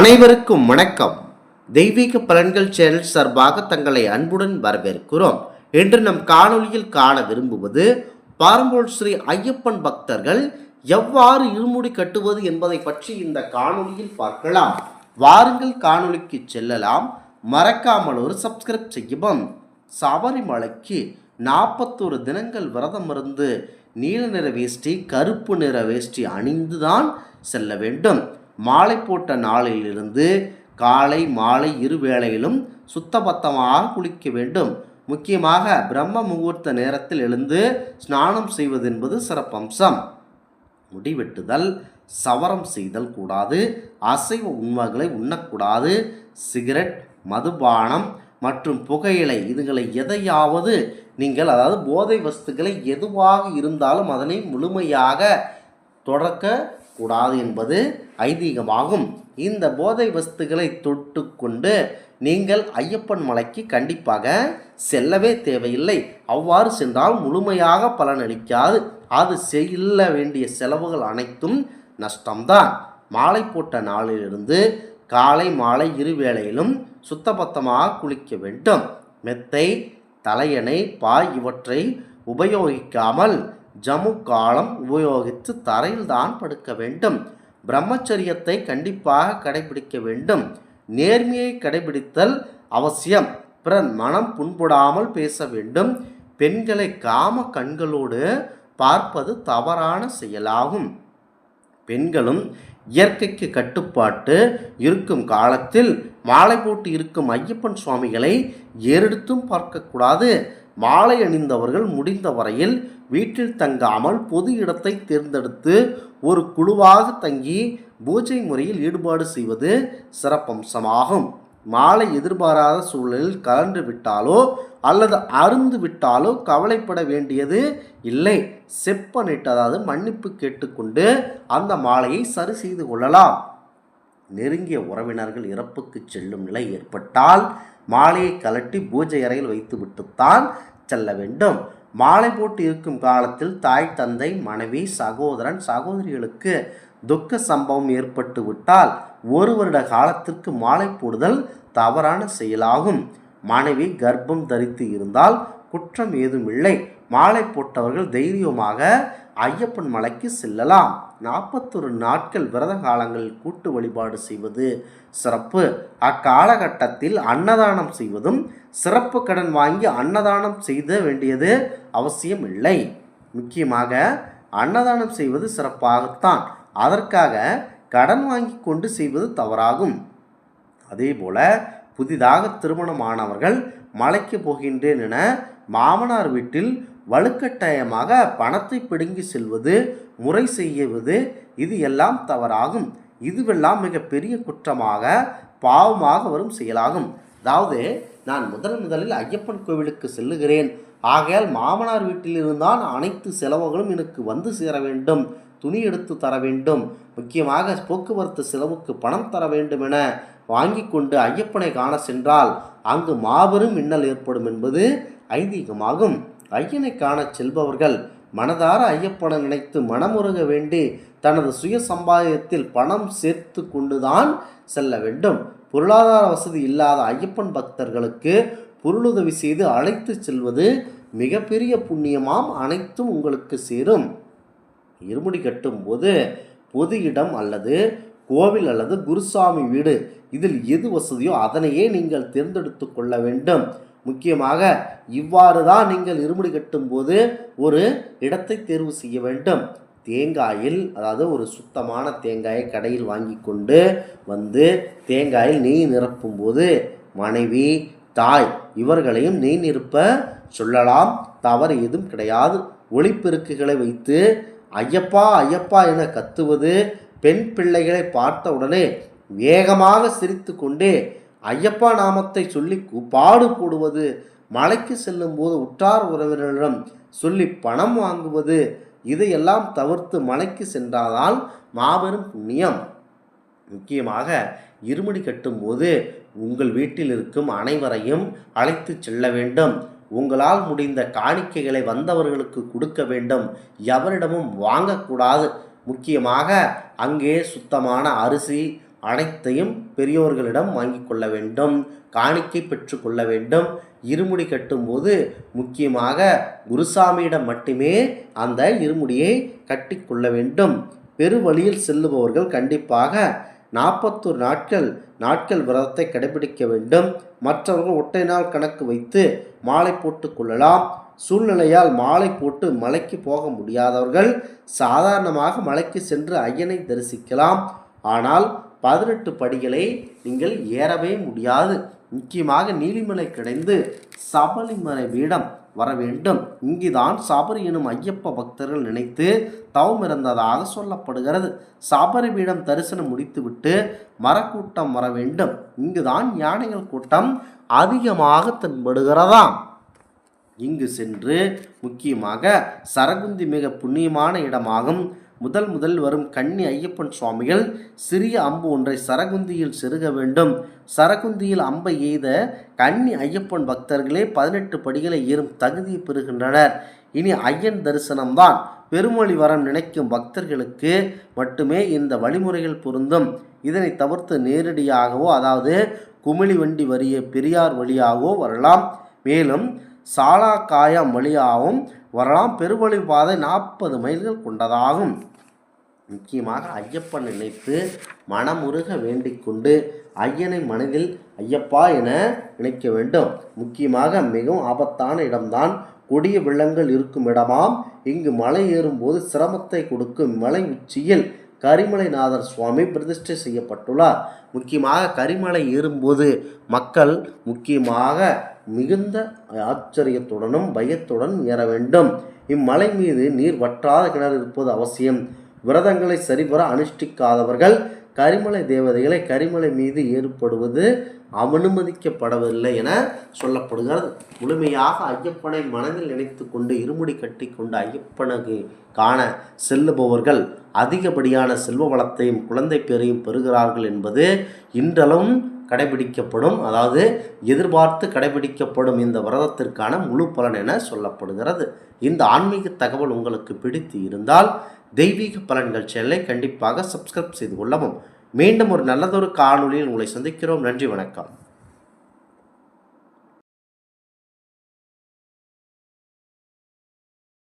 அனைவருக்கும் வணக்கம். தெய்வீக பலன்கள் சேனல் சார்பாக தங்களை அன்புடன் வரவேற்கிறோம். இன்று நம் காணொளியில் காண விரும்புவது பாரம்பூர் ஸ்ரீ ஐயப்பன் பக்தர்கள் எவ்வாறு இருமுடி கட்டுவது என்பதை பற்றி இந்த காணொளியில் பார்க்கலாம். வாருங்கள் காணொளிக்கு செல்லலாம். மறக்காமல் ஒரு சப்ஸ்கிரைப் செய்யவும். சபரிமலைக்கு 41 தினங்கள் விரதம் இருந்து நீல நிற வேஷ்டி கருப்பு நிற வேஷ்டி அணிந்துதான் செல்ல வேண்டும். மாலை போட்ட நாளிலிருந்து காலை மாலை இருவேளையிலும் சுத்தபத்தமாக குளிக்க வேண்டும். முக்கியமாக பிரம்ம முகூர்த்த நேரத்தில் எழுந்து ஸ்நானம் செய்வது என்பது சிறப்பம்சம். முடிவெட்டுதல், சவரம் செய்தல் கூடாது. அசைவ உணவுகளை உண்ணக்கூடாது. சிகரெட், மதுபானம் மற்றும் புகையிலை இதுகளை எதையாவது நீங்கள் போதை வஸ்துக்களை எதுவாக இருந்தாலும் அதனை முழுமையாக தொடக்க கூடாது என்பது ஐதீகமாகும். இந்த போதை வஸ்துக்களை தொட்டு கொண்டு நீங்கள் ஐயப்பன் மலைக்கு கண்டிப்பாக செல்லவே தேவையில்லை. அவ்வாறு சென்றால் முழுமையாக பலனளிக்காது. அது செல்ல வேண்டிய செலவுகள் அனைத்தும் நஷ்டம்தான். மாலை போட்ட நாளிலிருந்து காலை மாலை இருவேளையிலும் சுத்தபத்தமாக குளிக்க வேண்டும். மெத்தை, தலையணை, பாய் இவற்றை உபயோகிக்காமல் ஜமு காலம் உபயோகித்து தரையில் தான் படுக்க வேண்டும். பிரம்மச்சரியத்தை கண்டிப்பாக கடைபிடிக்க வேண்டும். நேர்மையை கடைபிடித்தல் அவசியம். பிறர் மனம் புண்படாமல் பேச வேண்டும். பெண்களை காம கண்களோடு பார்ப்பது தவறான செயலாகும். பெண்களும் இயற்கைக்கு கட்டுப்பாட்டு இருக்கும் காலத்தில் மாலை போட்டு இருக்கும் ஐயப்பன் சுவாமிகளை ஏறெடுத்தும் பார்க்கக்கூடாது. மாலை அணிந்தவர்கள் முடிந்த வரையில் வீட்டில் தங்காமல் பொது இடத்தை தேர்ந்தெடுத்து ஒரு குழுவாக தங்கி பூஜை முறையில் ஈடுபாடு செய்வது சிறப்பம்சமாகும். மாலை எதிர்பாராத சூழலில் கலந்து விட்டாலோ அல்லது அருந்து விட்டாலோ கவலைப்பட வேண்டியது இல்லை. செப்பனிட்டு மன்னிப்பு கேட்டுக்கொண்டு அந்த மாலையை சரி செய்து கொள்ளலாம். நெருங்கிய உறவினர்கள் இறப்புக்கு செல்லும் நிலை ஏற்பட்டால் மாலையை கலட்டி பூஜை அறையில் வைத்து விட்டுத்தான் செல்ல வேண்டும். மாலை போட்டு இருக்கும் காலத்தில் தாய், தந்தை, மனைவி, சகோதரன், சகோதரிகளுக்கு துக்க சம்பவம் ஏற்பட்டு விட்டால் 1 வருட காலத்திற்கு மாலை போடுதல் தவறான செயலாகும். மனைவி கர்ப்பம் தரித்து இருந்தால் குற்றம் ஏதும் இல்லை. மாலை போட்டவர்கள் தைரியமாக ஐயப்பன் மலைக்கு செல்லலாம். 41 நாட்கள் விரத காலங்களில் கூட்டு வழிபாடு செய்வது சிறப்பு. அக்காலகட்டத்தில் அன்னதானம் செய்வதும் சிறப்பு. கடன் வாங்கி அன்னதானம் செய்த வேண்டியது அவசியம் இல்லை. முக்கியமாக அன்னதானம் செய்வது சிறப்பாகத்தான். அதற்காக கடன் வாங்கி கொண்டு செய்வது தவறாகும். அதேபோல புதிதாக திருமணமானவர்கள் மலைக்கு போகின்றேன் என மாமனார் வீட்டில் வலுக்கட்டாயமாக பணத்தை பிடுங்கி செல்வது, முறை செய்வது இது எல்லாம் தவறாகும். இதுவெல்லாம் மிகப்பெரிய குற்றமாக பாவமாக வரும் செயலாகும். நான் முதலில் ஐயப்பன் கோவிலுக்கு செல்லுகிறேன், ஆகையால் மாமனார் வீட்டில் இருந்தால் அனைத்து செலவுகளும் எனக்கு வந்து சேர வேண்டும், துணி எடுத்து தர வேண்டும், முக்கியமாக போக்குவரத்து செலவுக்கு பணம் தர வேண்டும் என வாங்கி கொண்டு ஐயப்பனை காண சென்றால் அங்கு மாபெரும் மின்னல் ஏற்படும் என்பது ஐதீகமாகும். ஐயனை காண செல்பவர்கள் மனதார ஐயப்பனை நினைத்து மனமுருக வேண்டி தனது சுய சம்பாதியத்தில் பணம் சேர்த்து கொண்டுதான் செல்ல வேண்டும். பொருளாதார வசதி இல்லாத ஐயப்பன் பக்தர்களுக்கு பொருளுதவி செய்து அழைத்து செல்வது மிகப்பெரிய புண்ணியமாம். அனைத்தும் உங்களுக்கு சேரும். இருமுடி கட்டும் போது பொது இடம் அல்லது கோவில் அல்லது குருசாமி வீடு இதில் எது வசதியோ அதனையே நீங்கள் தேர்ந்தெடுத்து கொள்ள வேண்டும். முக்கியமாக இவ்வாறு தான் நீங்கள் இருமுடி கட்டும் போது ஒரு இடத்தை தேர்வு செய்ய வேண்டும். தேங்காயில் ஒரு சுத்தமான தேங்காயை கடையில் வாங்கி கொண்டு வந்து தேங்காயில் நெய் நிரப்பும் போது மனைவி, தாய் இவர்களையும் நெய் நிரப்ப சொல்லலாம். தவறு எதுவும் கிடையாது. ஒளிப்பெருக்குகளை வைத்து ஐயப்பா ஐயப்பா என கத்துவது, பெண் பிள்ளைகளை பார்த்த உடனே வேகமாக சிரித்து கொண்டே ஐயப்பா நாமத்தை சொல்லி பாடு போடுவது, மலைக்கு செல்லும் போது உற்றார் உறவினரிடம் சொல்லி பணம் வாங்குவது இதையெல்லாம் தவிர்த்து மலைக்கு சென்றால் மாபெரும் புண்ணியம். முக்கியமாக இருமுடி கட்டும் போது உங்கள் வீட்டில் இருக்கும் அனைவரையும் அழைத்து செல்ல வேண்டும். உங்களால் முடிந்த காணிக்கைகளை வந்தவர்களுக்கு கொடுக்க வேண்டும். எவரிடமும் வாங்கக்கூடாது. முக்கியமாக அங்கே சுத்தமான அரிசி, அனைத்தையும் பெரியோர்களிடம் வாங்கி கொள்ள வேண்டும், காணிக்கை பெற்று கொள்ள வேண்டும். இருமுடி கட்டும்போது முக்கியமாக குருசாமியிடம் மட்டுமே அந்த இருமுடியை கட்டி கொள்ள வேண்டும். பெருவழியில் செல்லுபவர்கள் கண்டிப்பாக 41 நாட்கள் விரதத்தை கடைபிடிக்க வேண்டும். மற்றவர்கள் ஒற்றை நாள் கணக்கு வைத்து மாலை போட்டு கொள்ளலாம். சூழ்நிலையால் மாலை போட்டு மலைக்கு போக முடியாதவர்கள் சாதாரணமாக மலைக்கு சென்று ஐயனை தரிசிக்கலாம். ஆனால் 18 படிகளை நீங்கள் ஏறவே முடியாது. முக்கியமாக நீலிமலை கிடைந்து சபரிமலை பீடம் வர வேண்டும். இங்குதான் சபரி எனும் ஐயப்ப பக்தர்கள் நினைத்து தவம் இருந்ததாக சொல்லப்படுகிறது. சபரி பீடம் தரிசனம் முடித்துவிட்டு மரக்கூட்டம் வர வேண்டும். இங்குதான் யானைகள் கூட்டம் அதிகமாக தென்படுகிறதாம். இங்கு சென்று முக்கியமாக சரகுந்தி மிக புண்ணியமான இடமாகும். முதல் வரும் கன்னி ஐயப்பன் சுவாமிகள் சிறிய அம்பு ஒன்றை சரகுந்தியில் செருக வேண்டும். சரகுந்தியில் அம்பை எய்த கன்னி ஐயப்பன் பக்தர்களே 18 படிகளை ஏறும் தகுதியை பெறுகின்றனர். இனி ஐயன் தரிசனம்தான். பெருமொழி வரம் நினைக்கும் பக்தர்களுக்கு மட்டுமே இந்த வழிமுறைகள் பொருந்தும். இதனை தவிர்த்து நேரடியாகவோ அதாவது குமிழி வண்டி வரிய பெரியார் வழியாகவோ வரலாம். மேலும் சாலாக்காயம் வழியாகவும் வரலாம். பெருவழி பாதை 40 மைல்கள் கொண்டதாகும். முக்கியமாக ஐயப்பன் நினைத்து மனமுருக வேண்டிக் கொண்டு ஐயனை மனதில் ஐயப்பா என நினைக்க வேண்டும். முக்கியமாக மிகவும் ஆபத்தான இடம்தான். கொடிய வெள்ளங்கள் இருக்கும் இடமாம். இங்கு மலை ஏறும்போது சிரமத்தை கொடுக்கும் மலை உச்சியில் கரிமலைநாதர் சுவாமி பிரதிஷ்டை செய்யப்பட்டுள்ளார். முக்கியமாக கரிமலை ஏறும்போது மக்கள் முக்கியமாக மிகுந்த ஆச்சரியத்துடனும் பயத்துடன் ஏற வேண்டும். இம்மலை மீது நீர் வற்றாத கிணறு இருப்பது அவசியம். விரதங்களை சரிவர அனுஷ்டிக்காதவர்கள் கரிமலை தேவதைகளை கரிமலை மீது ஏற்படுவது அனுமதிக்கப்படவில்லை என சொல்லப்படுகிறது. முழுமையாக ஐயப்பனை மனதில் நினைத்து கொண்டு இருமுடி கட்டி கொண்டு ஐயப்பனுக்கு காண செல்லுபவர்கள் அதிகப்படியான செல்வ வளத்தையும் குழந்தை பேரையும் பெறுகிறார்கள் என்பது இன்றளவும் கடைபிடிக்கப்படும், அதாவது எதிர்பார்த்து கடைபிடிக்கப்படும் இந்த விரதத்திற்கான முழு பலன் என சொல்லப்படுகிறது. இந்த ஆன்மீக தகவல் உங்களுக்கு பிடித்து இருந்தால் தெய்வீக பலன்கள் சேனலை கண்டிப்பாக சப்ஸ்கிரைப் செய்து கொள்ளவும். மீண்டும் ஒரு நல்லதொரு காணொளியில் உங்களை சந்திக்கிறோம். நன்றி, வணக்கம்.